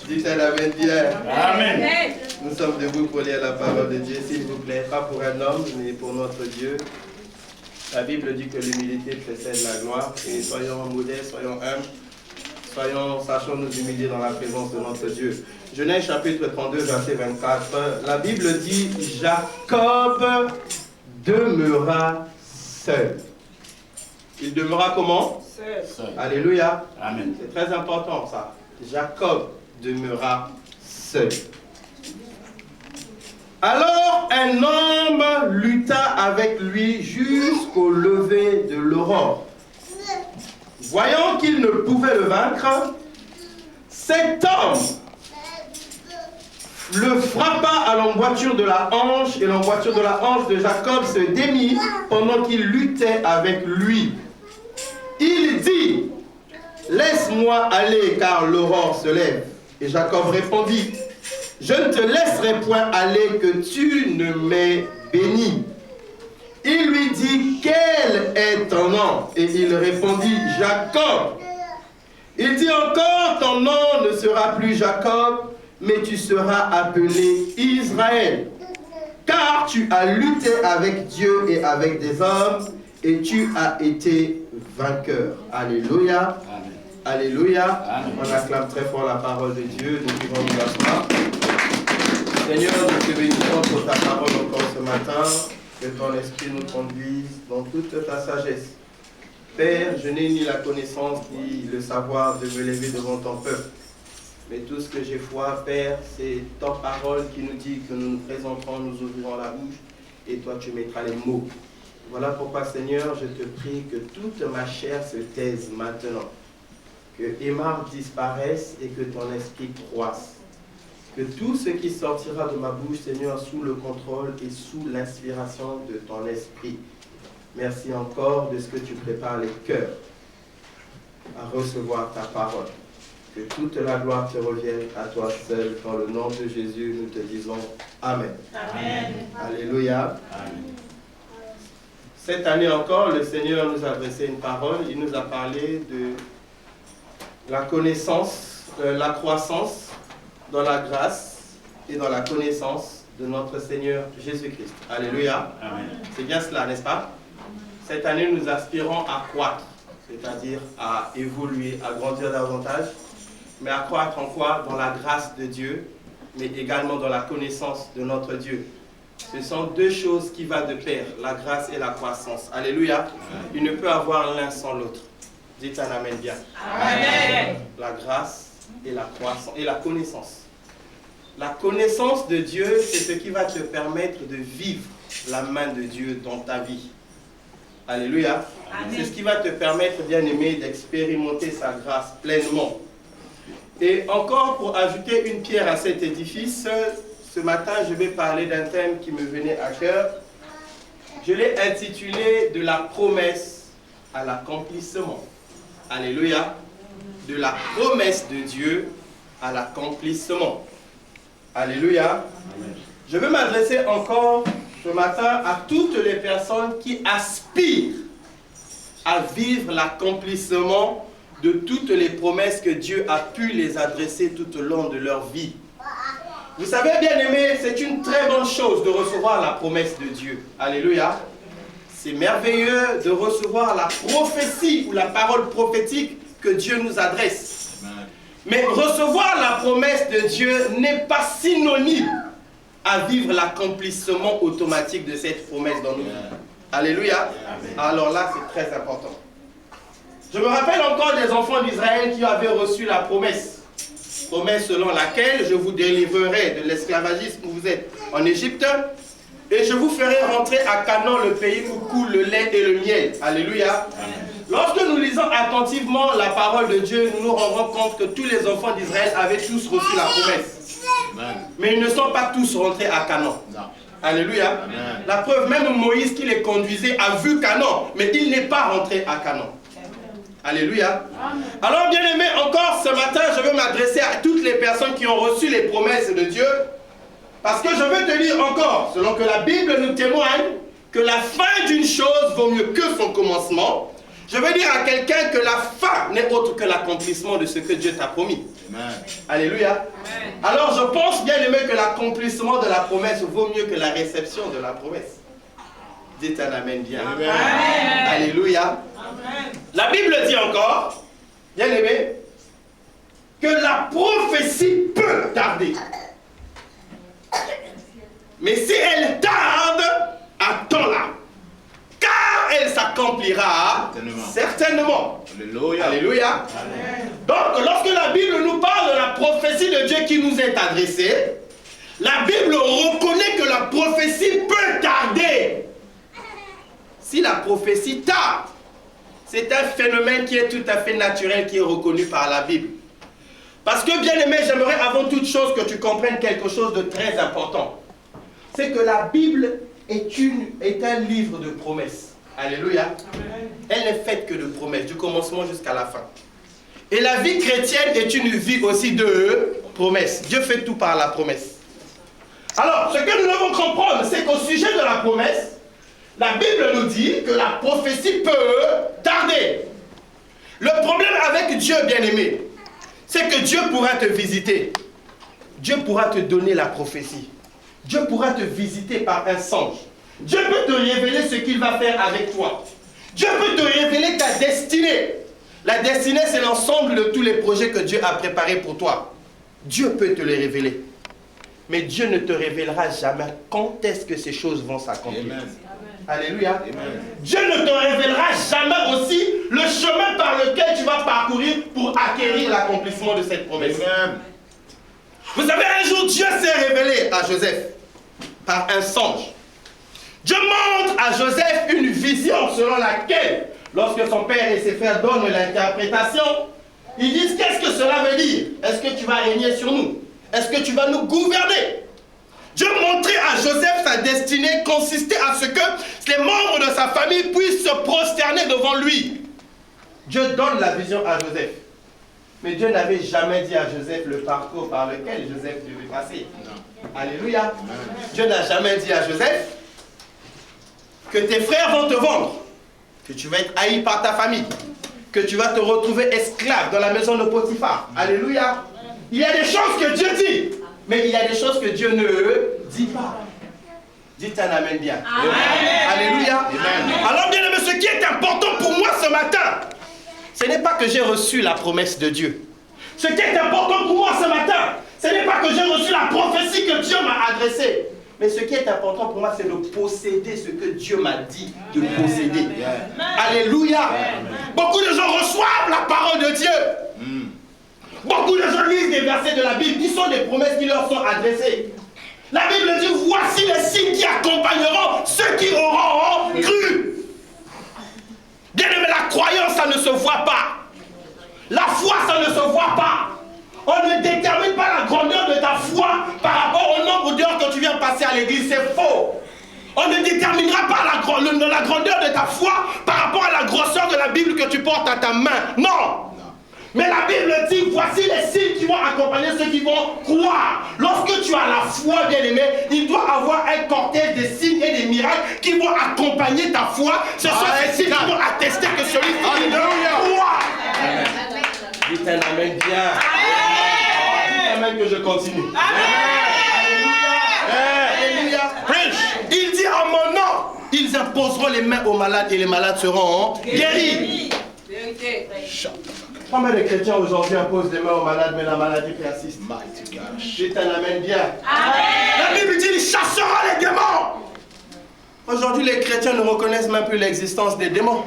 Dites un amen bien. Amen. Nous sommes debout pour lire la parole de Dieu, s'il vous plaît. Pas pour un homme, mais pour notre Dieu. La Bible dit que l'humilité précède la gloire. Et soyons modestes, soyons humbles. Sachons nous humilier dans la présence de notre Dieu. Genèse chapitre 32, verset 24. La Bible dit, Jacob demeura seul. Il demeura comment? Seul. Alléluia. Amen. C'est très important ça. Jacob demeura seul. Alors un homme lutta avec lui jusqu'au lever de l'aurore. Voyant qu'il ne pouvait le vaincre, cet homme le frappa à l'emboîture de la hanche, et l'emboîture de la hanche de Jacob se démit pendant qu'il luttait avec lui. Il dit, « Laisse-moi aller, car l'aurore se lève. » Et Jacob répondit, « Je ne te laisserai point aller, que tu ne m'aies béni. » Il lui dit, « Quel est ton nom ?» Et il répondit, « Jacob. » Il dit encore, « Ton nom ne sera plus Jacob, mais tu seras appelé Israël. Car tu as lutté avec Dieu et avec des hommes, et tu as été vainqueur. » Alléluia. Amen. Alléluia. Amen. On acclame très fort la parole de Dieu. Nous pouvons nous asseoir. Seigneur, nous te bénissons pour ta parole encore ce matin. Que ton esprit nous conduise dans toute ta sagesse. Père, je n'ai ni la connaissance ni le savoir de me lever devant ton peuple. Mais tout ce que j'ai foi, Père, c'est ta parole qui nous dit que nous nous présenterons, nous ouvrirons la bouche et toi tu mettras les mots. Voilà pourquoi, Seigneur, je te prie que toute ma chair se taise maintenant. Que Émar disparaisse et que ton esprit croisse. Que tout ce qui sortira de ma bouche, Seigneur, sous le contrôle et sous l'inspiration de ton esprit. Merci encore de ce que tu prépares les cœurs à recevoir ta parole. Que toute la gloire te revienne à toi seul. Dans le nom de Jésus, nous te disons Amen. Amen. Alléluia. Amen. Cette année encore, le Seigneur nous a adressé une parole. Il nous a parlé de la connaissance, la croissance dans la grâce et dans la connaissance de notre Seigneur Jésus-Christ. Alléluia. Amen. C'est bien cela, n'est-ce pas? Cette année, nous aspirons à croître, c'est-à-dire à évoluer, à grandir davantage, mais à croître en quoi? Dans la grâce de Dieu, mais également dans la connaissance de notre Dieu. Ce sont deux choses qui vont de pair, la grâce et la croissance. Alléluia. Il ne peut avoir l'un sans l'autre. Dites un amen bien. Amen. La grâce et la croissance et la connaissance. La connaissance de Dieu, c'est ce qui va te permettre de vivre la main de Dieu dans ta vie. Alléluia. C'est ce qui va te permettre, bien-aimé, d'expérimenter sa grâce pleinement. Et encore, pour ajouter une pierre à cet édifice, ce matin, je vais parler d'un thème qui me venait à cœur. Je l'ai intitulé « De la promesse à l'accomplissement ». Alléluia. De la promesse de Dieu à l'accomplissement. Alléluia. Amen. Je veux m'adresser encore ce matin à toutes les personnes qui aspirent à vivre l'accomplissement de toutes les promesses que Dieu a pu les adresser tout au long de leur vie. Vous savez, bien aimé, c'est une très bonne chose de recevoir la promesse de Dieu. Alléluia. C'est merveilleux de recevoir la prophétie ou la parole prophétique que Dieu nous adresse. Amen. Mais recevoir la promesse de Dieu n'est pas synonyme à vivre l'accomplissement automatique de cette promesse dans nos vies. Alléluia. Amen. Alors là, c'est très important. Je me rappelle encore des enfants d'Israël qui avaient reçu la promesse. Promesse selon laquelle je vous délivrerai de l'esclavagisme où vous êtes en Égypte et je vous ferai rentrer à Canaan, le pays où coule le lait et le miel. Alléluia. Amen. Lorsque nous lisons attentivement la parole de Dieu, nous nous rendons compte que tous les enfants d'Israël avaient tous reçu la promesse. Amen. Mais ils ne sont pas tous rentrés à Canaan. Non. Alléluia. Amen. La preuve, même Moïse qui les conduisait a vu Canaan, mais il n'est pas rentré à Canaan. Alléluia. Amen. Alors, bien aimé, encore ce matin, je veux m'adresser à toutes les personnes qui ont reçu les promesses de Dieu. Parce que je veux te dire encore, selon que la Bible nous témoigne, que la fin d'une chose vaut mieux que son commencement. Je veux dire à quelqu'un que la fin n'est autre que l'accomplissement de ce que Dieu t'a promis. Amen. Alléluia. Amen. Alors je pense bien aimé que l'accomplissement de la promesse vaut mieux que la réception de la promesse. Dites un amen bien. Amen. Alléluia. Amen. La Bible dit encore, bien aimé, que la prophétie peut tarder. Mais si elle tarde, attends-la. Car elle s'accomplira certainement. Alléluia. Alléluia. Amen. Donc, lorsque la Bible nous parle de la prophétie de Dieu qui nous est adressée, la Bible reconnaît que la prophétie peut tarder. Si la prophétie tarde, c'est un phénomène qui est tout à fait naturel, qui est reconnu par la Bible. Parce que, bien aimé, j'aimerais avant toute chose que tu comprennes quelque chose de très important. C'est que la Bible est un livre de promesses. Alléluia. Amen. Elle n'est faite que de promesses, du commencement jusqu'à la fin. Et la vie chrétienne est une vie aussi de promesses. Dieu fait tout par la promesse. Alors, ce que nous devons comprendre, c'est qu'au sujet de la promesse, la Bible nous dit que la prophétie peut tarder. Le problème avec Dieu, bien-aimé, c'est que Dieu pourra te visiter. Dieu pourra te donner la prophétie. Dieu pourra te visiter par un songe. Dieu peut te révéler ce qu'il va faire avec toi. Dieu peut te révéler ta destinée. La destinée, c'est l'ensemble de tous les projets que Dieu a préparés pour toi. Dieu peut te les révéler. Mais Dieu ne te révélera jamais quand est-ce que ces choses vont s'accomplir. Alléluia. Amen. Dieu ne te révélera jamais aussi le chemin par lequel tu vas parcourir pour acquérir l'accomplissement de cette promesse. Amen. Vous savez, un jour, Dieu s'est révélé à Joseph par un songe. Dieu montre à Joseph une vision selon laquelle, lorsque son père et ses frères donnent l'interprétation, ils disent: qu'est-ce que cela veut dire? Est-ce que tu vas régner sur nous? Est-ce que tu vas nous gouverner? Dieu montrait à Joseph sa destinée consistait à ce que les membres de sa famille puissent se prosterner devant lui. Dieu donne la vision à Joseph. Mais Dieu n'avait jamais dit à Joseph le parcours par lequel Joseph devait passer. Non. Alléluia. Dieu n'a jamais dit à Joseph que tes frères vont te vendre, que tu vas être haï par ta famille, que tu vas te retrouver esclave dans la maison de Potiphar. Alléluia. Il y a des choses que Dieu dit, mais il y a des choses que Dieu ne dit pas. Dites un amen bien. Amen. Alléluia. Amen. Alors bien aimé, ce qui est important pour moi ce matin, ce n'est pas que j'ai reçu la promesse de Dieu. Ce qui est important pour moi ce matin, ce n'est pas que j'ai reçu la prophétie que Dieu m'a adressée. Mais ce qui est important pour moi, c'est de posséder ce que Dieu m'a dit de posséder. Amen. Alléluia. Amen. Beaucoup de gens reçoivent la parole de Dieu. Beaucoup de gens lisent des versets de la Bible qui sont des promesses qui leur sont adressées. La Bible dit: voici les signes qui accompagneront ceux qui auront cru. Bien aimé, la croyance, ça ne se voit pas. La foi, ça ne se voit pas. On ne détermine pas la grandeur de ta foi par rapport au nombre d'heures que tu viens passer à l'église. C'est faux. On ne déterminera pas la grandeur de ta foi par rapport à la grosseur de la Bible que tu portes à ta main. Non. Mais la Bible dit: voici les signes qui vont accompagner ceux qui vont croire. Lorsque tu as la foi, bien aimé, il doit avoir un cortège de signes et des miracles qui vont accompagner ta foi. Ce sont ces signes qui vont attester que celui-ci croit. Dites un amen bien. Dites un amen que je continue. Alléluia. Il dit: en mon nom, ils imposeront les mains aux malades et les malades seront guéris. Combien de chrétiens aujourd'hui imposent les mains aux malades, mais la maladie persiste? Dites un amen bien. Amen. La Bible dit: il chassera les démons. Aujourd'hui, les chrétiens ne reconnaissent même plus l'existence des démons.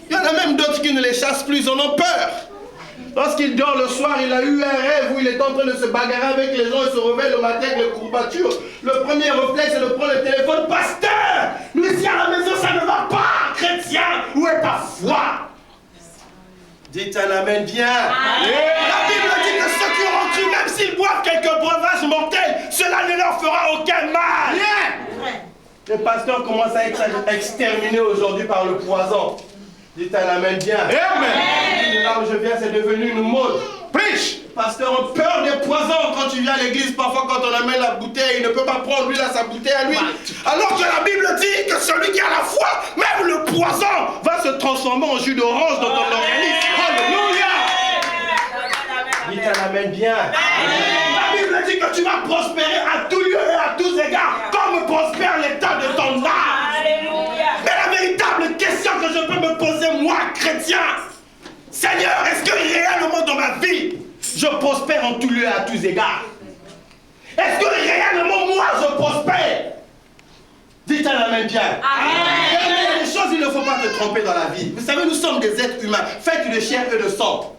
Il y en a même d'autres qui ne les chassent plus, ils en ont peur. Lorsqu'il dort le soir, il a eu un rêve où il est en train de se bagarrer avec les gens, il se réveille le matin avec les courbatures. Le premier réflexe, c'est de prendre le téléphone. Pasteur, nous ici à la maison, ça ne va pas. Chrétien, où est ta foi? Dites un amen bien. Amen. La Bible dit que ceux qui auront cru, même s'ils boivent quelques breuvages mortels, cela ne leur fera aucun mal. Yeah. Les pasteurs commencent à être exterminés aujourd'hui par le poison. Dites un amen bien. Amen. Là où je viens, c'est devenu une mode. Preach. Les pasteurs ont peur des poisons. Quand tu tu viens à l'église, parfois quand on amène la bouteille, il ne peut pas prendre lui là sa bouteille à lui. Alors que la Bible dit que celui qui a la foi, même le poison, va se transformer en jus d'orange dans ton organisme. Alléluia. Dites un amen bien. La Bible dit que tu vas prospérer à tout lieu et à tous égards, comme prospère l'état de ton âme. Mais la véritable question que je peux me poser, moi, chrétien, Seigneur, est-ce que réellement dans ma vie, je prospère en tout lieu et à tous égards? Est-ce que réellement moi, je prospère? Dites un amen bien. Il y a des choses, il ne faut pas te tromper dans la vie. Vous savez, nous sommes des êtres humains, faits de chair et de sang.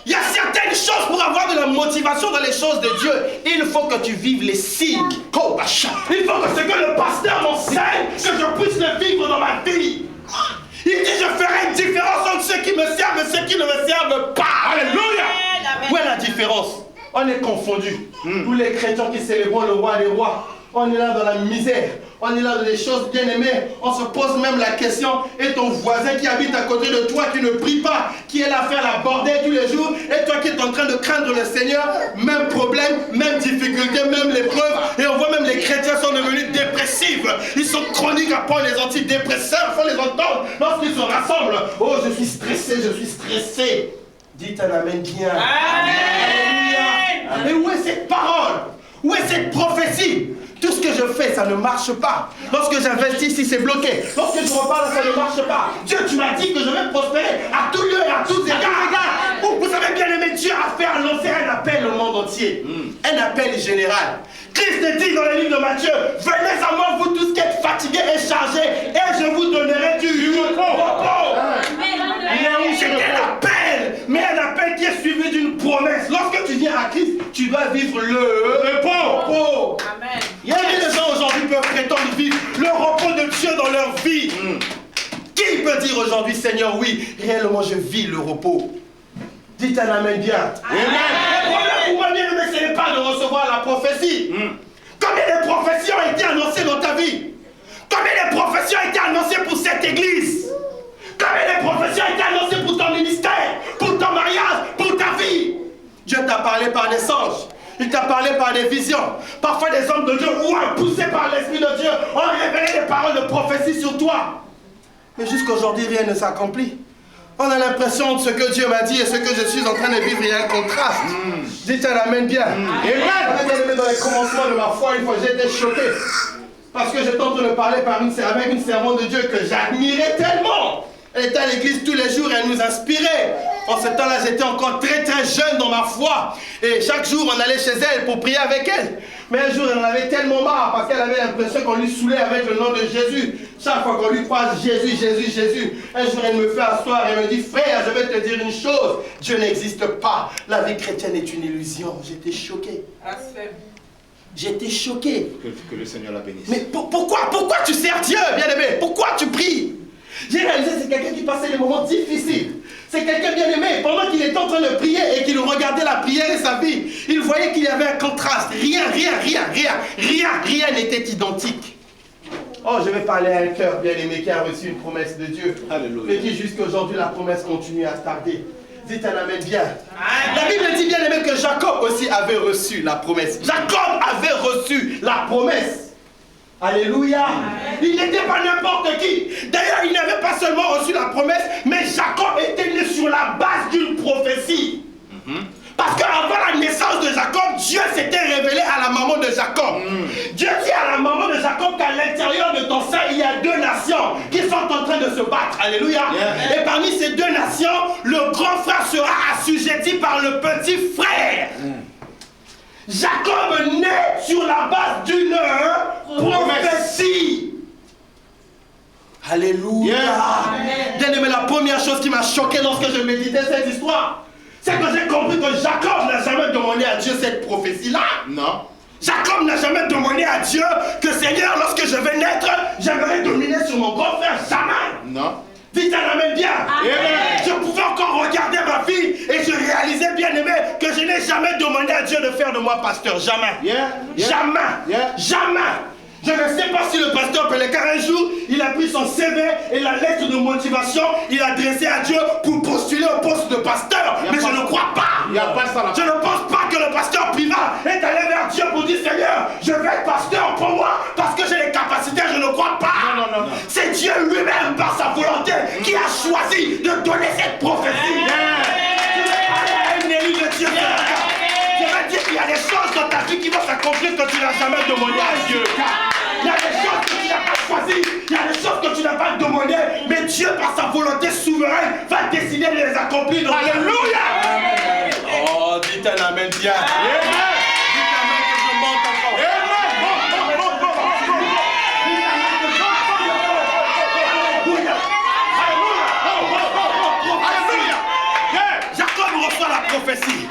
Il y a certaines choses pour avoir de la motivation dans les choses de Dieu. Il faut que tu vives les signes. Il faut que ce que le pasteur m'enseigne, que je puisse le vivre dans ma vie. Il dit, je ferai une différence entre ceux qui me servent et ceux qui ne me servent pas. Alléluia. Où est la différence? On est confondus. Tous les chrétiens qui célébrons le roi des rois, on est là dans la misère. On est là dans des choses bien aimées. On se pose même la question, et ton voisin qui habite à côté de toi, qui ne prie pas, qui est là à faire la bordelle tous les jours, et toi qui es en train de craindre le Seigneur, même problème, même difficulté, même l'épreuve. Et on voit même les chrétiens sont devenus dépressifs. Ils sont chroniques à prendre les antidépresseurs. Il faut les entendre lorsqu'ils se rassemblent. Oh, je suis stressé, je suis stressé. Dites un amen bien. Alléluia. Et où est cette parole? Où est cette prophétie? Tout ce que je fais, ça ne marche pas. Lorsque j'investis ici, c'est bloqué. Lorsque je reparle, ça ne marche pas. Dieu, tu m'as dit que je vais prospérer à tout lieu et à tous égards. Vous savez bien aimé, Dieu a fait annoncer un appel au monde entier. Un appel général. Christ dit dans le livre de Matthieu, venez à moi, vous tous qui êtes fatigués et chargés, et je vous donnerai du repos. C'était l'appel, mais un appel qui est suivi d'une promesse. Lorsque tu viens à Christ, tu dois vivre le repos. Amen. Il y a des gens aujourd'hui qui peuvent prétendre vivre le repos de Dieu dans leur vie. Qui peut dire aujourd'hui, Seigneur, oui, réellement je vis le repos? Dites un amen bien. Amen. Le problème pour moi, bien aimé, ce n'est pas de recevoir la prophétie. Combien de prophéties ont été annoncées dans ta vie? Combien de prophéties ont été annoncées pour cette église? Combien de prophéties ont été annoncées pour ton ministère, pour ton mariage, pour ta vie? Dieu t'a parlé par des anges. Il t'a parlé par des visions. Parfois des hommes de Dieu, poussés par l'Esprit de Dieu, ont révélé des paroles de prophétie sur toi. Mais jusqu'aujourd'hui, rien ne s'accomplit. On a l'impression que ce que Dieu m'a dit et ce que je suis en train de vivre, il y a un contraste. Dites un amen bien. Et moi, dans les commencements de ma foi, une fois j'étais choqué. Parce que j'étais en train de parler avec une servante de Dieu que j'admirais tellement. Elle était à l'église tous les jours et elle nous inspirait. En ce temps-là, j'étais encore très jeune dans ma foi. Et chaque jour, on allait chez elle pour prier avec elle. Mais un jour, elle en avait tellement marre parce qu'elle avait l'impression qu'on lui saoulait avec le nom de Jésus. Chaque fois qu'on lui parle Jésus, Jésus, Jésus. Un jour, elle me fait asseoir et me dit, frère, je vais te dire une chose. Dieu n'existe pas. La vie chrétienne est une illusion. J'étais choqué. J'étais choqué. Que le Seigneur la bénisse. Mais pourquoi tu sers Dieu, bien-aimé? Pourquoi tu pries? J'ai réalisé que c'est quelqu'un qui passait des moments difficiles. C'est quelqu'un bien aimé. Pendant qu'il était en train de prier et qu'il regardait la prière et sa vie, il voyait qu'il y avait un contraste. Rien n'était identique. Oh, je vais parler à un cœur bien aimé qui a reçu une promesse de Dieu. Alléluia. Mais qui jusqu'à aujourd'hui la promesse continue à tarder. Dites un amen bien. La Bible dit bien aimé que Jacob aussi avait reçu la promesse. Jacob avait reçu la promesse. Alléluia. Il n'était pas n'importe qui. D'ailleurs, il n'avait pas seulement reçu la promesse, mais Jacob était né sur la base d'une prophétie. Parce qu'avant la naissance de Jacob, Dieu s'était révélé à la maman de Jacob. Dieu dit à la maman de Jacob qu'à l'intérieur de ton sein, il y a deux nations qui sont en train de se battre. Alléluia. Et parmi ces deux nations, le grand frère sera assujetti par le petit frère. Jacob naît sur la base d'une prophétie. Alléluia. Bien aimé, la première chose qui m'a choqué lorsque je méditais cette histoire, c'est que j'ai compris que Jacob n'a jamais demandé à Dieu cette prophétie-là. Non. Jacob n'a jamais demandé à Dieu que Seigneur, lorsque je vais naître, j'aimerais dominer sur mon grand frère. Jamais. Non. Dites un amen bien. Amen. Je pouvais encore regarder ma vie et je réalisais bien aimé que je n'ai jamais demandé à Dieu de faire de moi pasteur. Jamais. Jamais. Je ne sais pas si le pasteur Pélécar un jour, il a pris son CV et la lettre de motivation, il a adressé à Dieu pour postuler au poste de pasteur. Mais je ne crois pas. Je ne pense pas que le pasteur privat cette prophétie. Je vais parler à un élu de Dieu. Je vais dire qu'il y a des choses dans ta vie qui vont s'accomplir que tu n'as jamais demandé à Dieu. Il y a des choses que tu n'as pas choisies, il y a des choses que tu n'as pas demandées, mais Dieu, par sa volonté souveraine, va décider de les accomplir. Alléluia! Oh, dites un amen bien. Dites amen que je monte encore. Jacob reçoit la prophétie.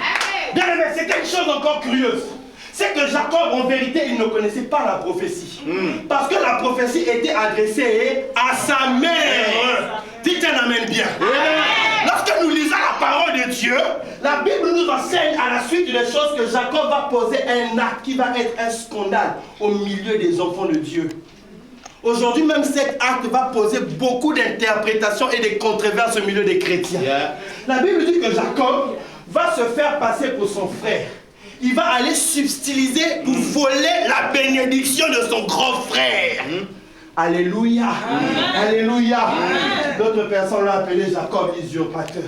Bien aimé, c'est quelque chose encore curieuse. C'est que Jacob, en vérité, il ne connaissait pas la prophétie. Parce que la prophétie était adressée à sa mère. Dites un amen bien. Lorsque nous lisons la parole de Dieu, la Bible nous enseigne à la suite des choses que Jacob va poser un acte qui va être un scandale au milieu des enfants de Dieu. Aujourd'hui, même cet acte va poser beaucoup d'interprétations et de controverses au milieu des chrétiens. La Bible dit que Jacob va se faire passer pour son frère. Il va aller subtiliser pour voler la bénédiction de son grand frère. Alléluia. Alléluia. D'autres personnes l'ont appelé Jacob usurpateur.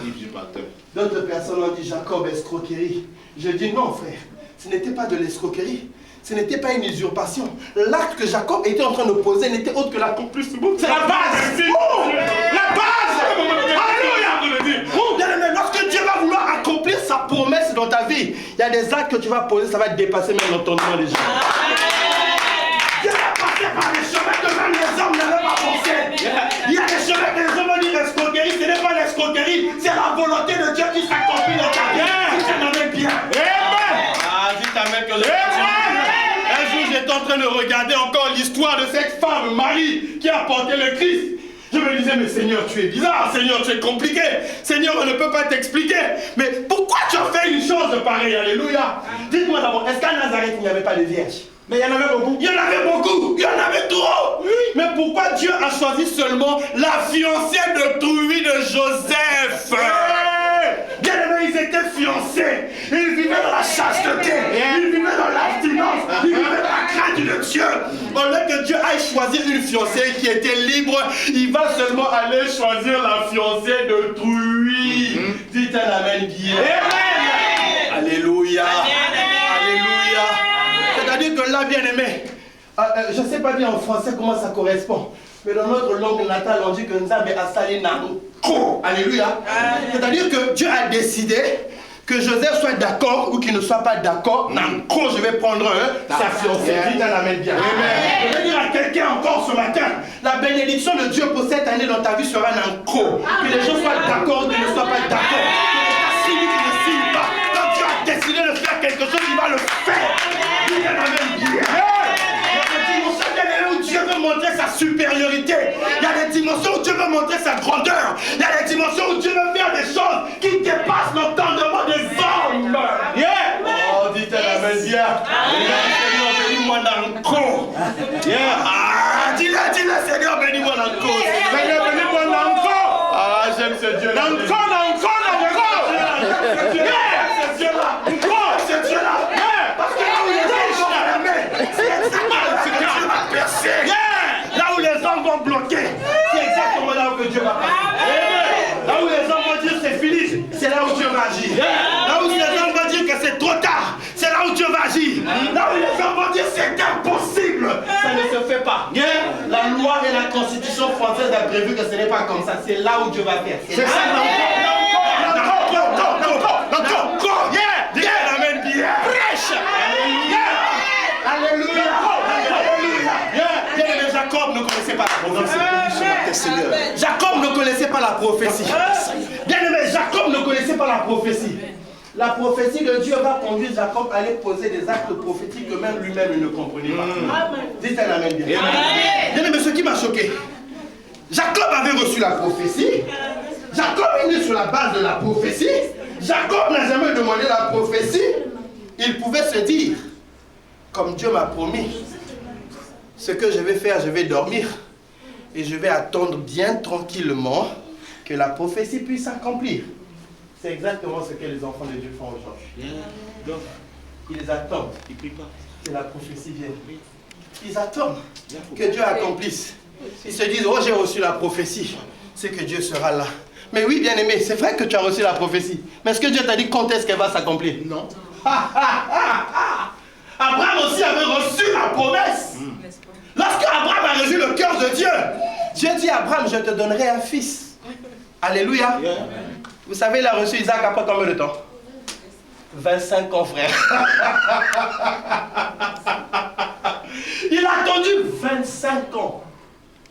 D'autres personnes l'ont dit Jacob escroquerie. Je dis non, frère. Ce n'était pas de l'escroquerie. Ce n'était pas une usurpation. L'acte que Jacob était en train de poser n'était autre que l'accomplissement. C'est la base. La base. Alléluia. Bien-aimé, lorsque Dieu va vouloir accomplir sa promesse dans ta vie, il y a des actes que tu vas poser, ça va dépasser même l'entendement des gens. Dieu va passer par des chemins que même les hommes n'avaient pas pensé. Il y a des chemins que les hommes vont dire l'escroquerie, ce n'est pas l'escroquerie, c'est la volonté de Dieu qui s'accomplit dans ta vie. Si tu n'en es bien. Ah, dis ta mère que je un jour, j'étais en train de regarder encore l'histoire de cette femme, Marie, qui a porté le Christ. Je me disais, mais Seigneur, tu es bizarre, Seigneur, tu es compliqué. Seigneur, on ne peut pas t'expliquer. Mais pourquoi tu as fait une chose pareille? Alléluia. Dites-moi d'abord, est-ce qu'à Nazareth, il n'y avait pas de vierge? Mais il y en avait beaucoup. Il y en avait beaucoup. Il y en avait trop. Oui. Mais pourquoi Dieu a choisi seulement la fiancée d'autrui de Joseph? Bien aimé, ils étaient fiancés. Ils vivaient dans la chasteté. Ils vivaient dans l'abstinence. Ils vivaient dans la crainte de Dieu. Au lieu que Dieu aille choisir une fiancée qui était libre, il va seulement aller choisir la fiancée d'autrui. Dites un amen bien. Alléluia. Alléluia. C'est-à-dire que là, bien aimé, je ne sais pas bien en français comment ça correspond. Mais dans notre langue natale, on dit que Nzambe a sali nanko. Alléluia. C'est-à-dire que Dieu a décidé que Joseph soit d'accord ou qu'il ne soit pas d'accord. Nanko, je vais prendre sa fiancée. Dites un amen bien. Je vais dire à quelqu'un encore ce matin, la bénédiction de Dieu pour cette année dans ta vie sera nanko. Que les gens soient d'accord ou qu'ils ne soient pas d'accord. Que les gens signent ou qu'ils ne signent pas. Quand Dieu a décidé de faire quelque chose, il va le faire. Dites un amen bien. Dieu veut montrer sa supériorité. Il y a des dimensions où Dieu veut montrer sa grandeur. Il y a des dimensions où Dieu veut faire des choses qui dépassent l'entendement des hommes. Oh, dites un amen bien. Seigneur, bénis-moi dans le corps. Dis-le, Seigneur, bénis-moi dans le corps. Seigneur, bénis-moi dans le corps. Ah, j'aime ce Dieu. Dans le corps, dans le corps, dans le corps. Ce Dieu-là. Ce Dieu-là. Parce que là où les gens sont à la main, c'est exactement ce que Dieu va percer. Là où les hommes vont bloquer, c'est exactement là où Dieu va passer. Là où les hommes vont dire c'est fini, c'est là où Dieu va agir. Là où les hommes vont dire que c'est trop tard, c'est là où Dieu va agir. Là où les hommes vont dire c'est impossible, ça ne se fait pas. La loi et la constitution française a prévu que ce n'est pas comme ça. C'est là où Dieu va faire. C'est ça. Alléluia. Jacob ne connaissait pas la prophétie. Jacob ne connaissait pas la prophétie. Bien aimé, Jacob ne connaissait pas la prophétie. La prophétie de Dieu va conduire Jacob à aller poser des actes prophétiques que même lui-même il ne comprenait pas. Dites un amen bien. Bien aimé, ce qui m'a choqué, Jacob avait reçu la prophétie. Jacob est né sur la base de la prophétie. Jacob n'a jamais demandé la prophétie. Il pouvait se dire, comme Dieu m'a promis, ce que je vais faire, je vais dormir et je vais attendre bien tranquillement que la prophétie puisse s'accomplir. C'est exactement ce que les enfants de Dieu font aujourd'hui. Donc, ils attendent. Ils ne prient pas. Que la prophétie vienne. Ils attendent que Dieu accomplisse. Ils se disent, oh j'ai reçu la prophétie. c'est que Dieu sera là. Mais oui, bien-aimé, c'est vrai que tu as reçu la prophétie. Mais est-ce que Dieu t'a dit quand est-ce qu'elle va s'accomplir? Non. Abraham aussi avait reçu la promesse. Lorsque Abraham a reçu le cœur de Dieu, Dieu dit à Abraham, je te donnerai un fils. Alléluia. Vous savez, il a reçu Isaac après combien de temps? 25 ans, frère. Il a attendu 25 ans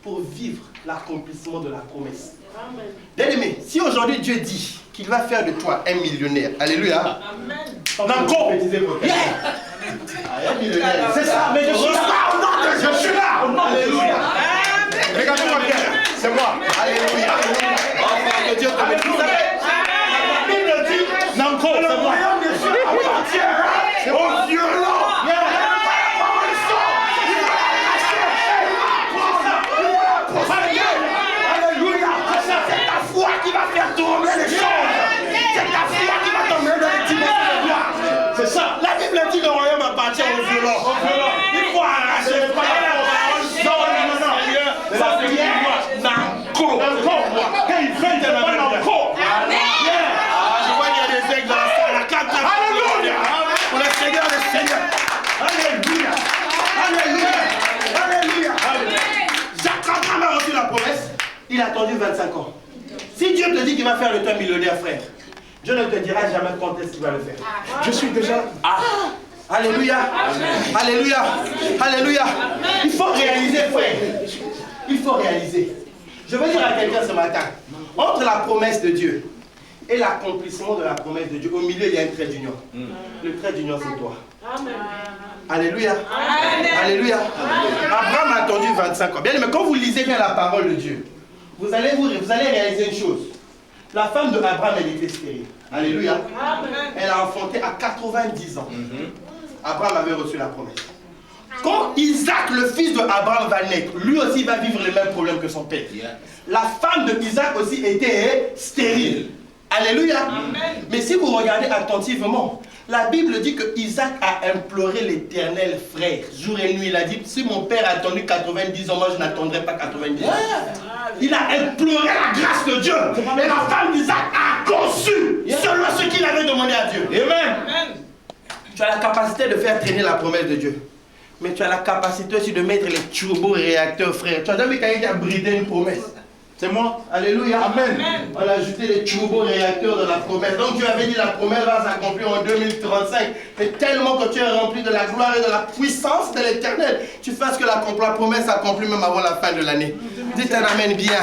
pour vivre l'accomplissement de la promesse. Bien-aimé, si aujourd'hui Dieu dit qu'il va faire de toi un millionnaire, alléluia. Encore. C'est ça, mais je suis là. Je suis là. Alléluia. Regardez-moi bien, c'est moi. Alléluia. Que Dieu te bénisse. La Bible dit, Nanko, c'est moi. C'est au violent. Qui va faire tourner les choses. C'est ta foi qui va t'emmener dans les dimensions de gloire. C'est ça. La Bible dit que le royaume appartient aux violents. Il faut arracher. Non. Ça fait Nanko. Quand il fait, il pas Nanko. Je vois qu'il y a des aigles dans la salle. La carte. Alléluia. Pour le Seigneur, le Seigneur. Alléluia. Alléluia. Jacob a reçu la promesse. Il a attendu 25 ans. Si Dieu te dit qu'il va faire de toi un millionnaire, frère, Dieu ne te dira jamais quand est-ce qu'il va le faire. Je suis déjà... Alléluia. Alléluia. Alléluia. Il faut réaliser, frère. Il faut réaliser. Je veux dire à quelqu'un ce matin, entre la promesse de Dieu et l'accomplissement de la promesse de Dieu, au milieu, il y a un trait d'union. Le trait d'union, c'est toi. Alléluia. Alléluia. Abraham a attendu 25 ans. Bien, mais quand vous lisez bien la parole de Dieu, vous allez réaliser une chose. La femme de Abraham, elle était stérile. Alléluia. Elle a enfanté à 90 ans. Abraham avait reçu la promesse. Quand Isaac, le fils de Abraham, va naître, lui aussi va vivre les mêmes problèmes que son père. La femme de Isaac aussi était stérile. Alléluia. Mais si vous regardez attentivement, la Bible dit que Isaac a imploré l'Éternel, frère, jour et nuit. Il a dit, si mon père a attendu 90 ans, moi je n'attendrai pas 90 ans. Il a imploré la grâce de Dieu. Et la femme d'Isaac a conçu selon ce qu'il avait demandé à Dieu. Amen. Tu as la capacité de faire traîner la promesse de Dieu. Mais tu as la capacité aussi de mettre les turbo-réacteurs, frère. Tu as jamais quelqu'un qui a bridé une promesse. C'est moi. Alléluia. Amen. On a ajouté les turbo-réacteurs de la promesse. Donc Dieu avait dit la promesse va s'accomplir en 2035. Mais tellement que tu es rempli de la gloire et de la puissance de l'Éternel, tu fais ce que la promesse s'accomplit même avant la fin de l'année. Dites un amen bien.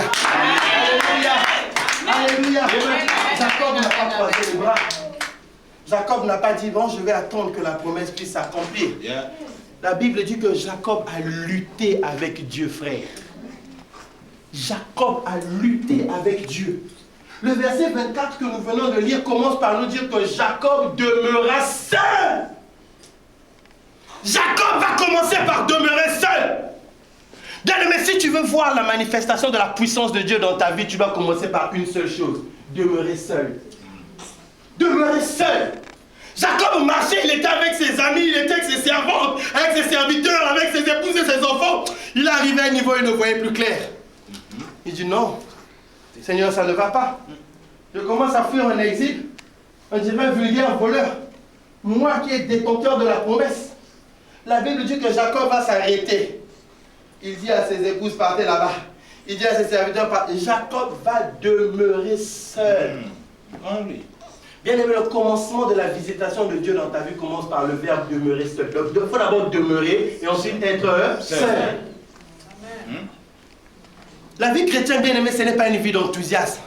Alléluia. Alléluia. Jacob n'a pas croisé les bras. Jacob n'a pas dit, bon, je vais attendre que la promesse puisse s'accomplir. La Bible dit que Jacob a lutté avec Dieu, frère. Jacob a lutté avec Dieu. Le verset 24 que nous venons de lire commence par nous dire que Jacob demeura seul. Jacob va commencer par demeurer seul. Bien, mais si tu veux voir la manifestation de la puissance de Dieu dans ta vie, tu dois commencer par une seule chose. Demeurer seul. Demeurer seul. Jacob marchait, il était avec ses amis, il était avec ses servantes, avec ses serviteurs, avec ses épouses et ses enfants. Il arrivait à un niveau où il ne voyait plus clair. Il dit non, Seigneur, ça ne va pas. Je commence à fuir en exil. On dirait un vulgaire voleur. Moi qui est détenteur de la promesse. La Bible dit que Jacob va s'arrêter. Il dit à ses épouses, partez là-bas. Il dit à ses serviteurs, partez. Jacob va demeurer seul. Bien aimé, le commencement de la visitation de Dieu dans ta vie commence par le verbe demeurer seul. Il faut d'abord demeurer et ensuite être seul. La vie chrétienne, bien aimée, ce n'est pas une vie d'enthousiasme.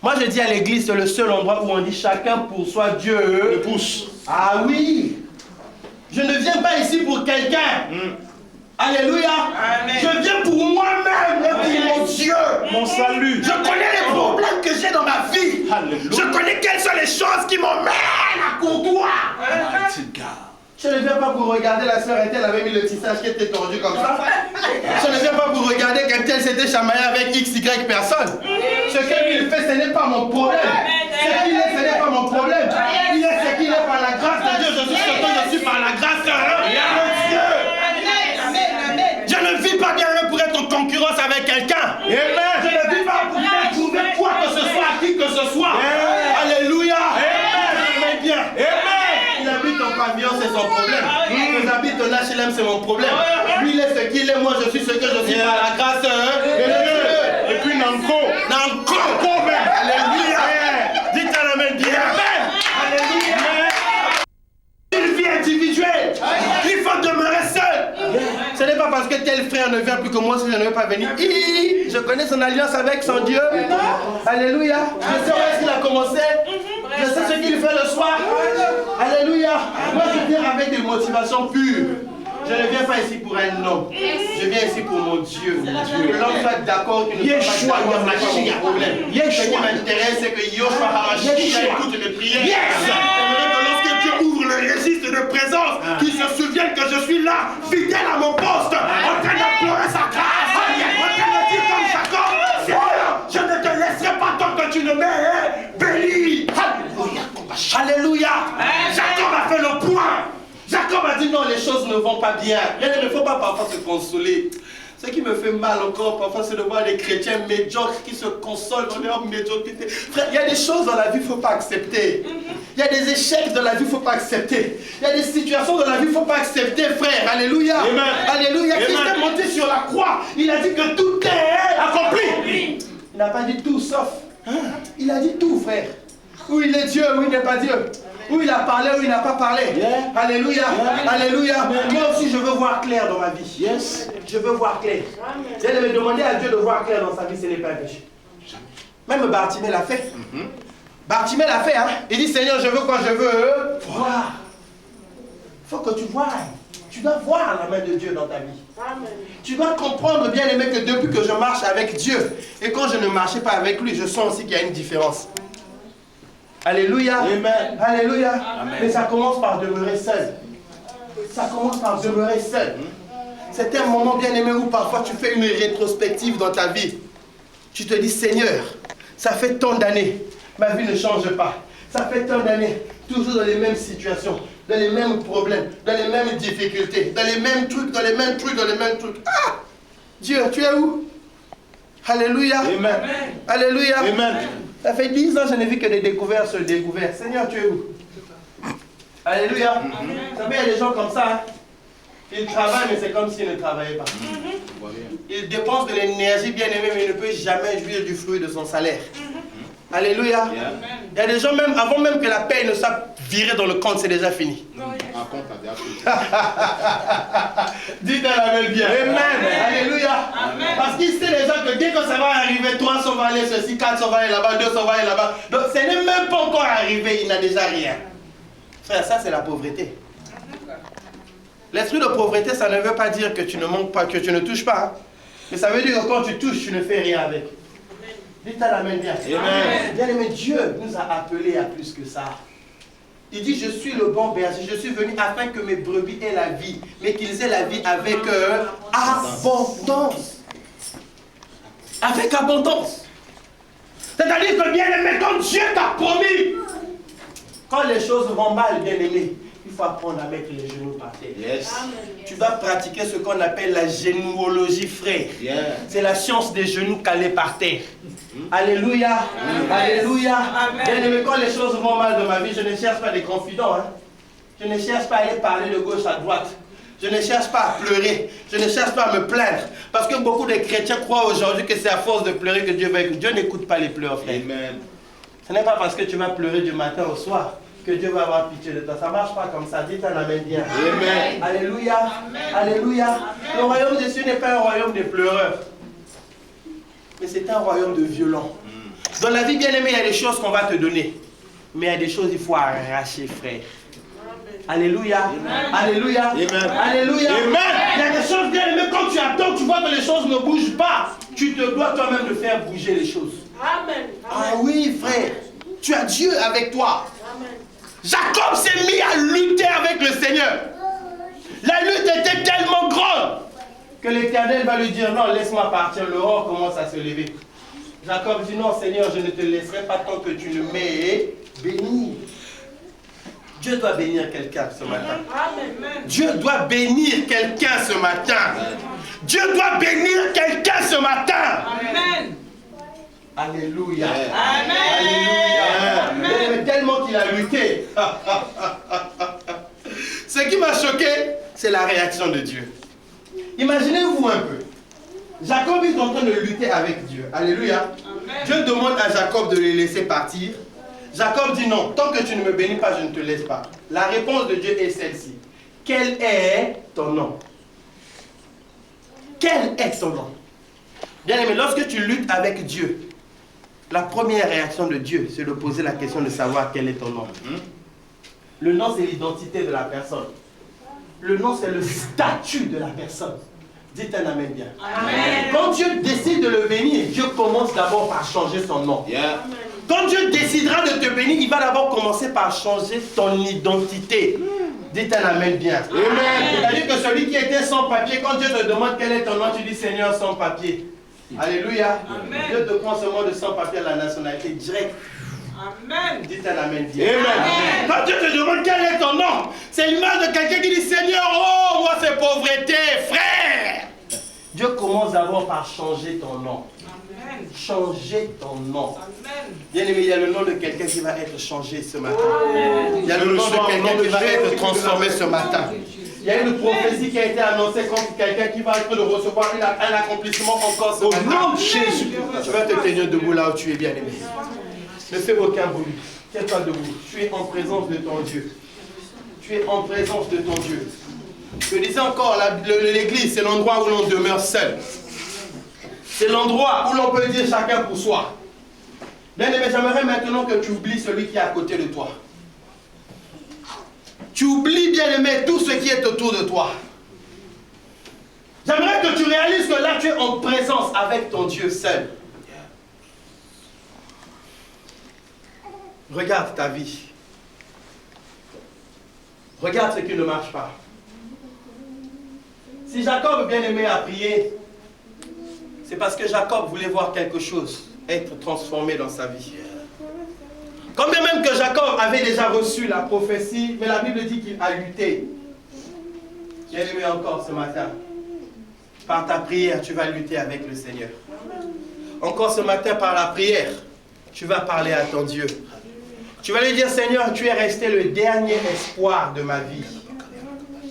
Moi, je dis à l'église, c'est le seul endroit où on dit chacun pour soi, Dieu le pousse. Ah oui. Je ne viens pas ici pour quelqu'un. Alléluia. Amen. Je viens pour moi-même et pour mon Dieu. Mon salut. Je connais les problèmes que j'ai dans ma vie. Alléluia. Je connais quelles sont les choses qui m'emmènent à Courtois. Je ne viens pas pour regarder la sœur Intel avait mis le tissage qui était tordu comme ça. Je ne viens pas pour regarder qu'Intel s'était chamaillé avec XY personne. Ce qu'il fait, ce n'est pas mon problème. Ce qu'il est, ce n'est pas mon problème. Il est ce qu'il est par la grâce de Dieu. Je suis ce que je suis par la grâce de Dieu. Je ne vis pas bien pour être en concurrence avec quelqu'un. Je ne vis pas pour pavillon, c'est son problème. Que j'habite au HLM, c'est mon problème. Lui, il est ce qu'il est, moi, je suis ce que je suis par la grâce de Dieu. Et puis Nanko. Même. Alléluia. Dites à la main, dis Amen. Alléluia. Une vie individuelle. Il faut demeurer seul. Ce n'est pas parce que tel frère ne vient plus que moi si je ne veux pas venir. Je connais son alliance avec son Dieu. Alléluia. Je sais où est-ce qu'il a commencé. Je sais ce qu'il fait le soir. Alléluia. Moi je viens avec des motivations pures. Je ne viens pas ici pour un homme. Je viens ici pour mon Dieu. Que l'homme soit d'accord qu'il ne soit pas d'accord, il n'y a pas de problème. Ce qui m'intéresse, c'est que Yoshua HaMashiach écoute mes prières. J'aimerais que lorsque Dieu ouvre le registre de présence, qu'il se souvienne que je suis là, fidèle à mon poste, en train d'implorer sa grâce, en train de dire comme Jacob, Seigneur, je ne te laisserai pas tant que tu ne m'aies béni. Alléluia. Jacob a fait le point. Jacob a dit non, les choses ne vont pas bien. Il ne faut pas parfois se consoler. Ce qui me fait mal encore parfois, c'est de voir les chrétiens médiocres qui se consolent dans leur médiocrité. Frère, il y a des choses dans la vie qu'il ne faut pas accepter. Il y a des échecs dans la vie qu'il ne faut pas accepter. Il y a des situations dans la vie qu'il ne faut pas accepter, frère. Alléluia. Amen. Alléluia. Christ est monté sur la croix. Il a dit que tout est accompli. Il n'a pas dit tout sauf. Il a dit tout, frère. Où il est Dieu, où il n'est pas Dieu. Où il a parlé, où il n'a pas parlé. Alléluia. Alléluia. Moi aussi, je veux voir clair dans ma vie. Je veux voir clair. J'ai me demander à Dieu de voir clair dans sa vie, ce n'est pas un péché. Même Bartimée l'a fait. Bartimée l'a fait, hein. Il dit, Seigneur, je veux quoi? Je veux voir. Il faut que tu vois. Tu dois voir la main de Dieu dans ta vie. Amen. Tu dois comprendre, bien aimé, que depuis que je marche avec Dieu, et quand je ne marchais pas avec lui, je sens aussi qu'il y a une différence. Alléluia. Amen. Alléluia. Amen. Mais ça commence par demeurer seul. Ça commence par demeurer seul. C'est un moment, bien aimé, où parfois tu fais une rétrospective dans ta vie. Tu te dis, Seigneur, ça fait tant d'années, ma vie ne change pas. Ça fait tant d'années, toujours dans les mêmes situations, dans les mêmes problèmes, dans les mêmes difficultés, dans les mêmes trucs, dans les mêmes trucs, dans les mêmes trucs. Ah! Dieu, tu es où? Alléluia. Amen. Alléluia. Amen. Ça fait 10 ans que je n'ai vu que des découvertes sur découvertes. Seigneur, tu es où? Alléluia. Vous savez, il y a des gens comme ça. Hein? Ils travaillent, mais c'est comme s'ils ne travaillaient pas. Ils dépensent de l'énergie, bien aimée, mais ils ne peuvent jamais jouir du fruit de son salaire. Alléluia. Il y a des gens, même avant même que la paie ne soit virée dans le compte, c'est déjà fini. Dites à la belle bien. Amen. Alléluia. Parce qu'il sait déjà que dès que ça va arriver, 300 va aller ceci, 400 va aller là-bas, 200 va aller là-bas. Donc ce n'est même pas encore arrivé, il n'a déjà rien. Frère, ça c'est la pauvreté. L'esprit de pauvreté, ça ne veut pas dire que tu ne manques pas, que tu ne touches pas. Hein. Mais ça veut dire que quand tu touches, tu ne fais rien avec. Dites à la main bien. Amen. Bien aimé, Dieu nous a appelés à plus que ça. Il dit, je suis le bon berger, je suis venu afin que mes brebis aient la vie, mais qu'ils aient la vie avec abondance. Avec abondance. C'est-à-dire que, bien aimé, comme Dieu t'a promis, quand les choses vont mal, bien aimé, il faut apprendre à mettre les genoux par terre. Yes. Tu dois pratiquer ce qu'on appelle la génoologie, frère. Yeah. C'est la science des genoux calés par terre. Alléluia. Alléluia. Bien aimé, quand les choses vont mal dans ma vie, je ne cherche pas des confidents. Hein. Je ne cherche pas à aller parler de gauche à droite. Je ne cherche pas à pleurer. Je ne cherche pas à me plaindre. Parce que beaucoup de chrétiens croient aujourd'hui que c'est à force de pleurer que Dieu va écouter. Dieu n'écoute pas les pleurs, frère. Amen. Ce n'est pas parce que tu vas pleurer du matin au soir que Dieu va avoir pitié de toi. Ça ne marche pas comme ça. Dites un amen bien. Amen. Alléluia. Amen. Alléluia. Amen. Le royaume des cieux n'est pas un royaume de pleureurs. Mais c'est un royaume de violents. Dans la vie, bien aimée, il y a des choses qu'on va te donner. Mais il y a des choses qu'il faut arracher, frère. Alléluia. Amen. Alléluia. Amen. Alléluia. Amen. Il y a des choses, bien aimées, quand tu attends, tu vois que les choses ne bougent pas. Tu te dois toi-même de faire bouger les choses. Amen. Ah oui, frère. Tu as Dieu avec toi. Amen. Jacob s'est mis à lutter avec le Seigneur. La lutte était tellement grande que l'Éternel va lui dire, non, laisse-moi partir. L'aurore commence à se lever. Jacob dit, non, Seigneur, je ne te laisserai pas tant que tu ne m'aies béni. Dieu doit bénir quelqu'un ce matin. Amen. Dieu doit bénir quelqu'un ce matin. Dieu doit bénir quelqu'un ce matin. Amen. Alléluia. Amen. Alléluia. Amen. Tellement qu'il a lutté. Ce qui m'a choqué, c'est la réaction de Dieu. Imaginez-vous un peu. Jacob est en train de lutter avec Dieu. Alléluia. Amen. Dieu demande à Jacob de le laisser partir. Jacob dit non, tant que tu ne me bénis pas, je ne te laisse pas. La réponse de Dieu est celle-ci. Quel est ton nom? Quel est ton nom? Bien aimé, lorsque tu luttes avec Dieu, la première réaction de Dieu, c'est de poser la question de savoir quel est ton nom. Le nom, c'est l'identité de la personne. Le nom, c'est le statut de la personne. Dites un amen bien. Amen. Quand Dieu décide de le bénir, Dieu commence d'abord par changer son nom. Yeah. Quand Dieu décidera de te bénir, il va d'abord commencer par changer ton identité. Dites un amen bien. Amen. C'est-à-dire que celui qui était sans papier, quand Dieu te demande quel est ton nom, tu dis Seigneur sans papier. Alléluia. Amen. Dieu te prend seulement de sans papier à la nationalité directe. Amen. Dites un amen bien. Amen. Amen. Quand Dieu te demande quel est ton nom, c'est l'image de quelqu'un qui dit Seigneur, oh, moi c'est pauvreté, frère. Dieu commence d'abord par changer ton nom. Amen. Changer ton nom. Amen. Bien aimé, il y a le nom de quelqu'un qui va être changé ce matin. Amen. Il y a le nom de quelqu'un qui va être transformé ce matin. Il y a une prophétie qui a été annoncée contre quelqu'un qui va être de recevoir un accomplissement encore ce matin. Au nom de Jésus. Tu vas te tenir debout là où tu es, bien aimé. Ne fais aucun bruit. Tiens-toi debout. Tu es en présence de ton Dieu. Tu es en présence de ton Dieu. Je disais encore, l'église, c'est l'endroit où l'on demeure seul. C'est l'endroit où l'on peut dire chacun pour soi. Bien aimé, j'aimerais maintenant que tu oublies celui qui est à côté de toi. Tu oublies, bien aimé, tout ce qui est autour de toi. J'aimerais que tu réalises que là, tu es en présence avec ton Dieu seul. Regarde ta vie. Regarde ce qui ne marche pas. Si Jacob, bien aimé, a prié, c'est parce que Jacob voulait voir quelque chose être transformé dans sa vie. Quand bien même que Jacob avait déjà reçu la prophétie, mais la Bible dit qu'il a lutté. Bien aimé, encore ce matin, par ta prière, tu vas lutter avec le Seigneur. Encore ce matin, par la prière, tu vas parler à ton Dieu. Tu vas lui dire, Seigneur, tu es resté le dernier espoir de ma vie.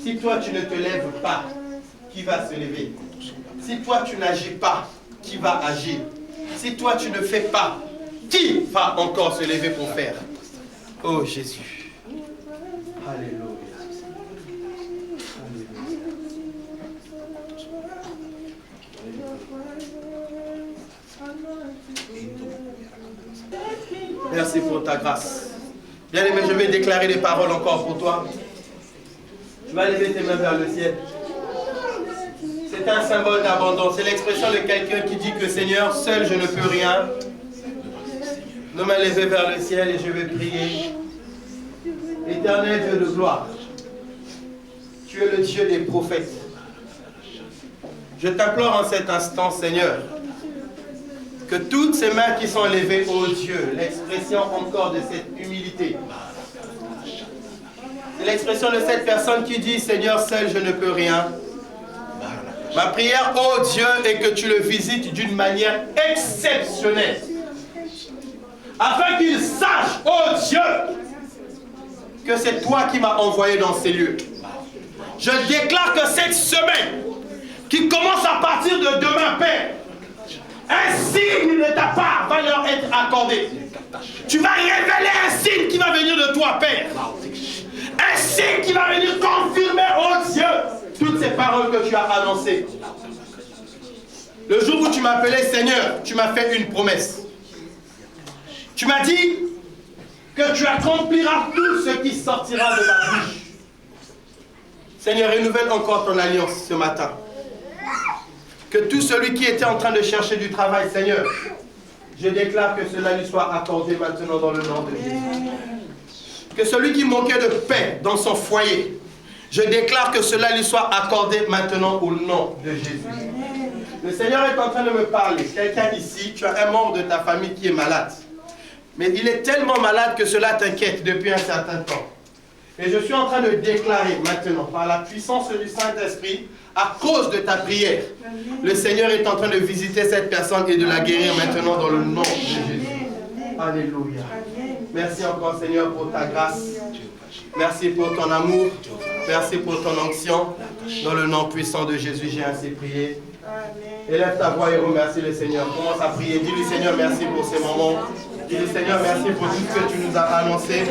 Si toi, tu ne te lèves pas, qui va se lever? Si toi, tu n'agis pas, qui va agir? Si toi, tu ne fais pas, qui va encore se lever pour faire? Oh Jésus. Alléluia. Merci pour ta grâce. Bien aimé, je vais déclarer des paroles encore pour toi. Tu vas lever tes mains vers le ciel. C'est un symbole d'abandon. C'est l'expression de quelqu'un qui dit que Seigneur, seul je ne peux rien. Je vais me lever vers le ciel et je vais prier. Éternel Dieu de gloire, tu es le Dieu des prophètes. Je t'implore en cet instant, Seigneur, que toutes ces mains qui sont levées, ô Dieu, l'expression encore de cette humilité, c'est l'expression de cette personne qui dit, Seigneur, seul je ne peux rien. Ma prière, ô Dieu, est que tu le visites d'une manière exceptionnelle. Afin qu'il sache, ô Dieu, que c'est toi qui m'as envoyé dans ces lieux. Je déclare que cette semaine, qui commence à partir de demain, Père, un signe de ta part va leur être accordé. Tu vas révéler un signe qui va venir de toi, Père. Un signe qui va venir confirmer, oh Dieu, toutes ces paroles que tu as annoncées. Le jour où tu m'appelais Seigneur, tu m'as fait une promesse. Tu m'as dit que tu accompliras tout ce qui sortira de ma bouche. Seigneur, renouvelle encore ton alliance ce matin. Que tout celui qui était en train de chercher du travail, Seigneur, je déclare que cela lui soit accordé maintenant dans le nom de Jésus. Que celui qui manquait de paix dans son foyer, je déclare que cela lui soit accordé maintenant au nom de Jésus. Le Seigneur est en train de me parler. Quelqu'un ici, tu as un membre de ta famille qui est malade. Mais il est tellement malade que cela t'inquiète depuis un certain temps. Et je suis en train de déclarer maintenant, par la puissance du Saint-Esprit, à cause de ta prière, le Seigneur est en train de visiter cette personne et de la guérir maintenant dans le nom de Jésus. Alléluia. Merci encore, Seigneur, pour ta grâce. Merci pour ton amour. Merci pour ton onction. Dans le nom puissant de Jésus, j'ai ainsi prié. Élève ta voix et remercie le Seigneur. Commence à prier. Dis-lui Seigneur merci pour ces moments. Dis-lui Seigneur merci pour tout ce que tu nous as annoncé.